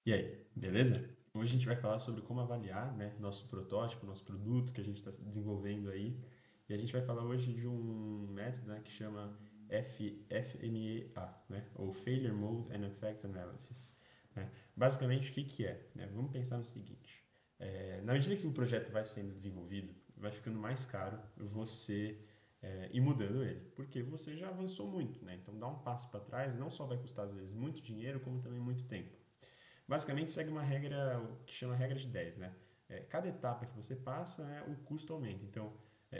E aí, beleza? Hoje a gente vai falar sobre como avaliar, né, nosso protótipo, nosso produto que a gente está desenvolvendo aí. E a gente vai falar hoje de um método, né, que chama FMEA, né, ou Failure Mode and Effect Analysis. Né? Basicamente, o que que é? Né? Vamos pensar no seguinte: na medida que o projeto vai sendo desenvolvido, vai ficando mais caro você ir mudando ele, porque você já avançou muito, né? Então, dar um passo para trás não só vai custar às vezes muito dinheiro, como também muito tempo. Basicamente segue uma regra o que chama regra de 10, né? Cada etapa que você passa, né, o custo aumenta. Então,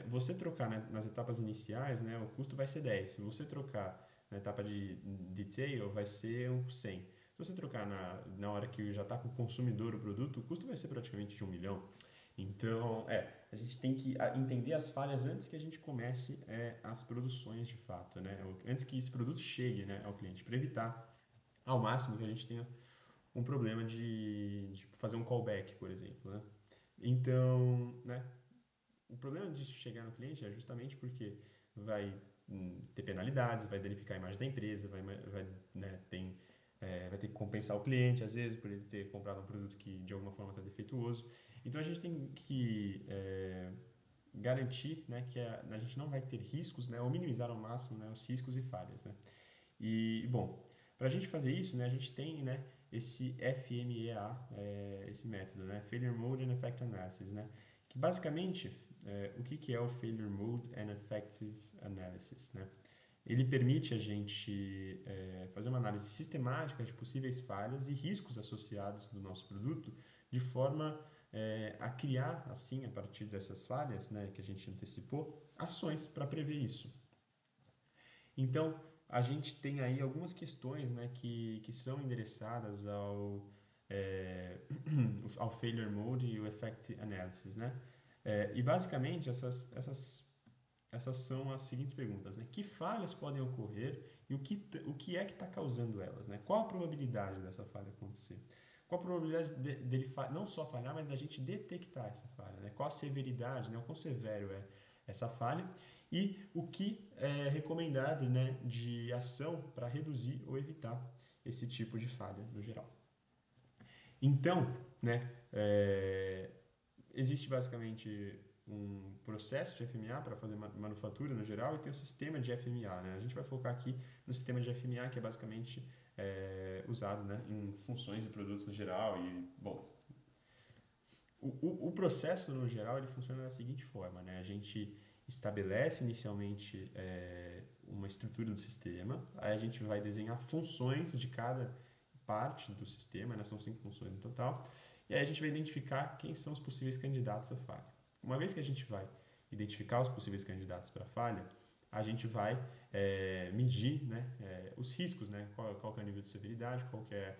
você trocar, né, nas etapas iniciais, né, o custo vai ser 10. Se você trocar na etapa de detail, vai ser um 100. Se você trocar na hora que já está com o consumidor o produto, o custo vai ser praticamente de 1 milhão. Então, a gente tem que entender as falhas antes que a gente comece as produções de fato, né? Antes que esse produto chegue, né, ao cliente, para evitar ao máximo que a gente tenha um problema de fazer um callback, por exemplo, né? Então, né, o problema disso chegar no cliente é justamente porque vai ter penalidades, vai danificar a imagem da empresa, né, vai ter que compensar o cliente, às vezes, por ele ter comprado um produto que de alguma forma está defeituoso. Então a gente tem que garantir, né, que a gente não vai ter riscos, né, ou minimizar ao máximo, né, os riscos e falhas, né? E, bom, para a gente fazer isso, né, a gente tem, né, esse FMEA, esse método, né, Failure Mode and Effect Analysis, né, que basicamente, o que que é o Failure Mode and Effective Analysis, né? Ele permite a gente fazer uma análise sistemática de possíveis falhas e riscos associados do nosso produto, de forma a criar, assim, a partir dessas falhas, né, que a gente antecipou, ações para prever isso. Então, a gente tem aí algumas questões, né, que são endereçadas ao Failure Mode e o Effect Analysis, né? E basicamente essas são as seguintes perguntas, né? Que falhas podem ocorrer e o que é que está causando elas, né? Qual a probabilidade dessa falha acontecer? Qual a probabilidade dele não só falhar, mas da gente detectar essa falha, né? Qual a severidade, né? O quão severo é essa falha e o que é recomendado, né, de ação para reduzir ou evitar esse tipo de falha no geral. Então, né, existe basicamente um processo de FMA para fazer manufatura no geral e tem o sistema de FMA. Né? A gente vai focar aqui no sistema de FMA, que é basicamente usado, né, em funções e produtos no geral. E, bom, o processo no geral ele funciona da seguinte forma, né? A gente estabelece inicialmente uma estrutura do sistema, aí a gente vai desenhar funções de cada parte do sistema, né? São 5 funções no total, e aí a gente vai identificar quem são os possíveis candidatos à falha. Uma vez que a gente vai identificar os possíveis candidatos para falha, a gente vai medir, né, os riscos, né, qual que é o nível de severidade, qual que é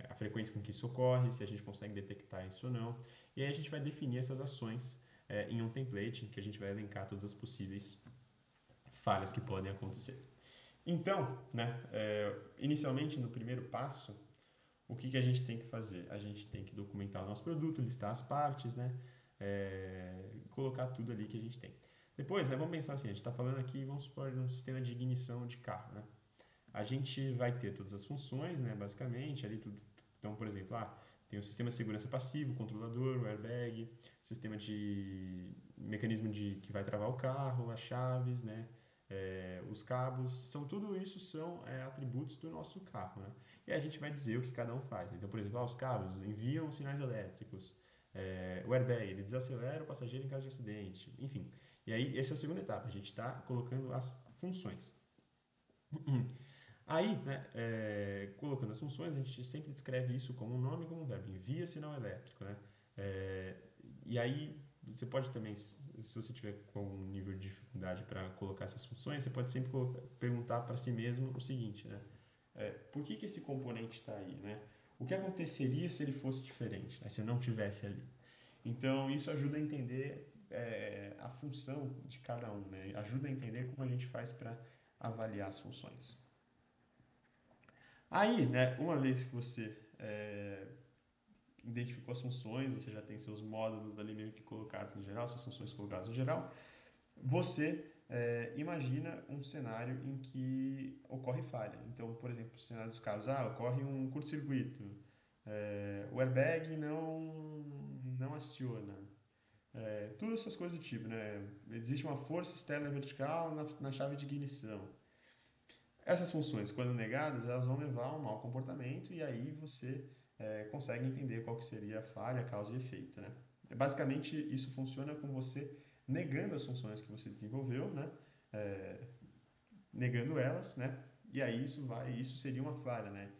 a frequência com que isso ocorre, se a gente consegue detectar isso ou não. E aí a gente vai definir essas ações em um template que a gente vai elencar todas as possíveis falhas que podem acontecer. Então, né, inicialmente no primeiro passo, o que, que a gente tem que fazer? A gente tem que documentar o nosso produto, listar as partes, né, colocar tudo ali que a gente tem. Depois, né, vamos pensar assim, a gente está falando aqui, vamos supor, um sistema de ignição de carro, né? A gente vai ter todas as funções, né, basicamente, ali tudo. Então, por exemplo, tem o sistema de segurança passivo, o controlador, o airbag, sistema de mecanismo de que vai travar o carro, as chaves, né, os cabos, tudo isso são atributos do nosso carro, né? E aí a gente vai dizer o que cada um faz. Então, por exemplo, os cabos enviam sinais elétricos, o airbag ele desacelera o passageiro em caso de acidente, enfim. E aí essa é a segunda etapa. A gente está colocando as funções. Aí, né, colocando as funções, a gente sempre descreve isso como um nome e como um verbo. Envia sinal elétrico, né? É, e aí, você pode também, se você tiver com algum nível de dificuldade para colocar essas funções, você pode sempre perguntar para si mesmo o seguinte, né? Por que que esse componente está aí, né? O que aconteceria se ele fosse diferente, né? Se eu não tivesse ali? Então, isso ajuda a entender a função de cada um, né? Ajuda a entender como a gente faz para avaliar as funções. Aí, né, uma vez que você identificou as funções, você já tem seus módulos ali meio que colocados no geral, suas funções colocadas no geral, você imagina um cenário em que ocorre falha. Então, por exemplo, o cenário dos carros, ocorre um curto-circuito, o airbag não aciona. Todas essas coisas do tipo, né? Existe uma força externa vertical na chave de ignição. Essas funções, quando negadas, elas vão levar a um mau comportamento e aí você consegue entender qual que seria a falha, causa e efeito, né? Basicamente, isso funciona com você negando as funções que você desenvolveu, né? É, negando elas, né? E aí isso seria uma falha, né?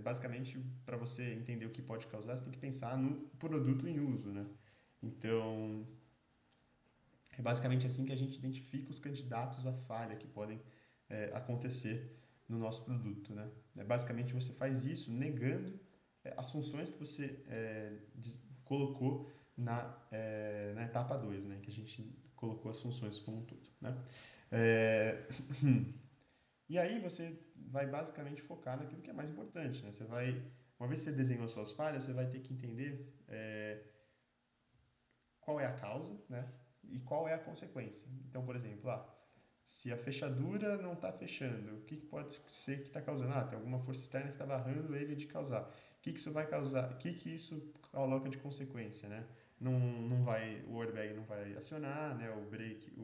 Basicamente, para você entender o que pode causar, você tem que pensar no produto em uso, né? Então, é basicamente assim que a gente identifica os candidatos à falha que podem acontecer no nosso produto, né? Basicamente, você faz isso negando as funções que você colocou na etapa 2, né? Que a gente colocou as funções como um todo, né? É, E aí você vai basicamente focar naquilo que é mais importante, né? Uma vez que você desenhou as suas falhas, você vai ter que entender qual é a causa, né? E qual é a consequência. Então, por exemplo, se a fechadura não está fechando, o que pode ser que está causando? Tem alguma força externa que está barrando ele de causar. O que isso vai causar? O que isso coloca de consequência, né? Não vai, o airbag não vai acionar, né? O break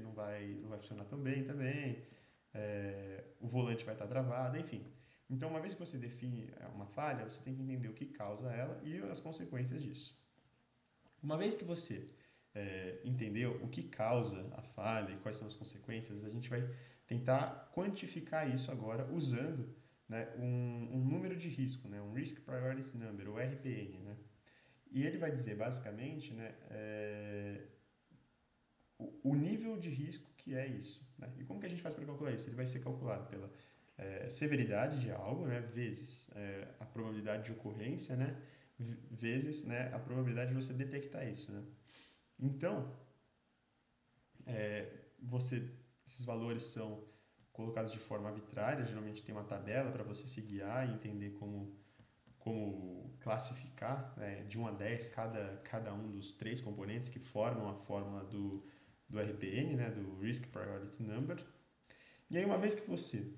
não vai funcionar tão bem também. O volante vai estar travado, enfim. Então, uma vez que você define uma falha, você tem que entender o que causa ela e as consequências disso. Uma vez que você entendeu o que causa a falha e quais são as consequências, a gente vai tentar quantificar isso agora usando, né, um número de risco, né, um Risk Priority Number, o RPN. Né? E ele vai dizer basicamente, né, o nível de risco que é isso. Né? E como que a gente faz para calcular isso? Ele vai ser calculado pela severidade de algo, né, vezes a probabilidade de ocorrência, né, vezes, né, a probabilidade de você detectar isso. Né? Então, você, esses valores são colocados de forma arbitrária, geralmente tem uma tabela para você se guiar e entender como classificar, né, de 1 a 10 cada um dos três componentes que formam a fórmula do RPN, né, do Risk Priority Number. E aí, uma vez que você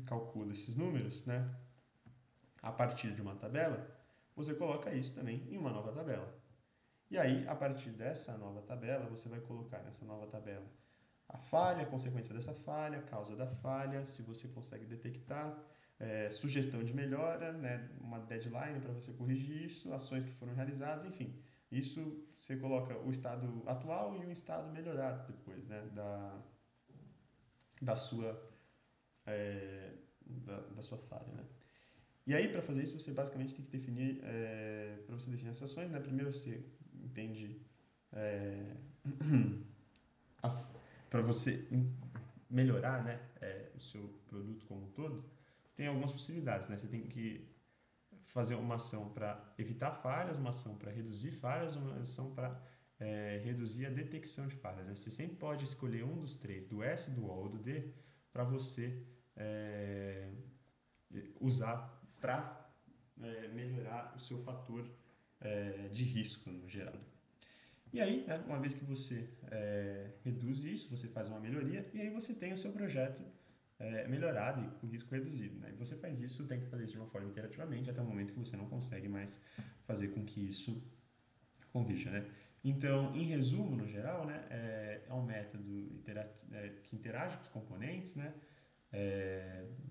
calcula esses números, né, a partir de uma tabela, você coloca isso também em uma nova tabela. E aí, a partir dessa nova tabela, você vai colocar nessa nova tabela a falha, a consequência dessa falha, a causa da falha, se você consegue detectar, sugestão de melhora, né, uma deadline para você corrigir isso, ações que foram realizadas, enfim. Isso você coloca o estado atual e o estado melhorado depois, né, da sua, da sua falha. Né? E aí, para fazer isso, você basicamente tem que definir, para você definir as ações, né, primeiro você entende para você melhorar, né, o seu produto como um todo, você tem algumas possibilidades, né? Você tem que fazer uma ação para evitar falhas, uma ação para reduzir falhas, uma ação para reduzir a detecção de falhas. Né? Você sempre pode escolher um dos três, do S, do O ou do D, para você usar para melhorar o seu fator de risco no geral. E aí, né, uma vez que você reduz isso, você faz uma melhoria e aí você tem o seu projeto melhorado e com risco reduzido. Né? E você faz isso, tenta fazer isso de uma forma interativamente até o momento que você não consegue mais fazer com que isso convirja. Né? Então, em resumo, no geral, né, é um método que interage com os componentes, né?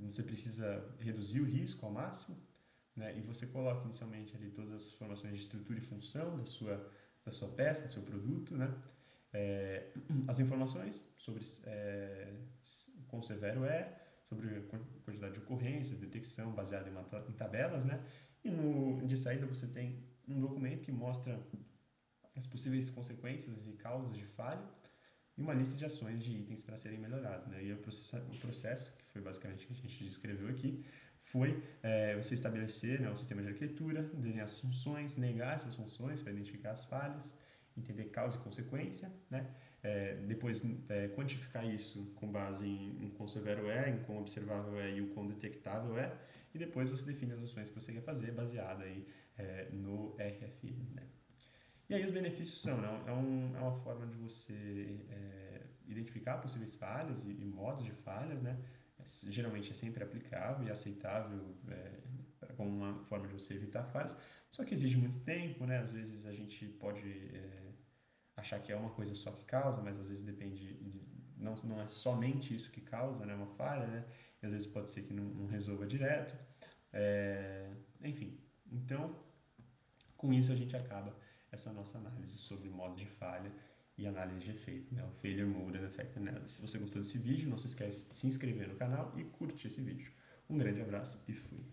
Você precisa reduzir o risco ao máximo, né? E você coloca inicialmente ali todas as informações de estrutura e função da sua peça, do seu produto, né? As informações sobre quão severo é, sobre a quantidade de ocorrências, detecção baseada em tabelas, né? E de saída você tem um documento que mostra as possíveis consequências e causas de falha e uma lista de ações de itens para serem melhorados. Né? E o processo, que foi basicamente o que a gente descreveu aqui, foi você estabelecer, né, o sistema de arquitetura, desenhar as funções, negar essas funções para identificar as falhas, entender causa e consequência, né? Depois quantificar isso com base em quão severo é, em quão observável é e o quão detectável é, e depois você define as ações que você quer fazer baseada aí, no RFM. Né? E aí os benefícios são, né? É uma forma de você identificar possíveis falhas e modos de falhas, né? Geralmente é sempre aplicável e aceitável como uma forma de você evitar falhas, só que exige muito tempo, né? Às vezes a gente pode achar que é uma coisa só que causa, mas às vezes não é somente isso que causa, né, uma falha, né? E às vezes pode ser que não resolva direto. Enfim, então com isso a gente acaba essa nossa análise sobre modo de falha e análise de efeito, né? O Failure Mode and Effect Analysis. Se você gostou desse vídeo, não se esquece de se inscrever no canal e curtir esse vídeo. Um grande abraço e fui!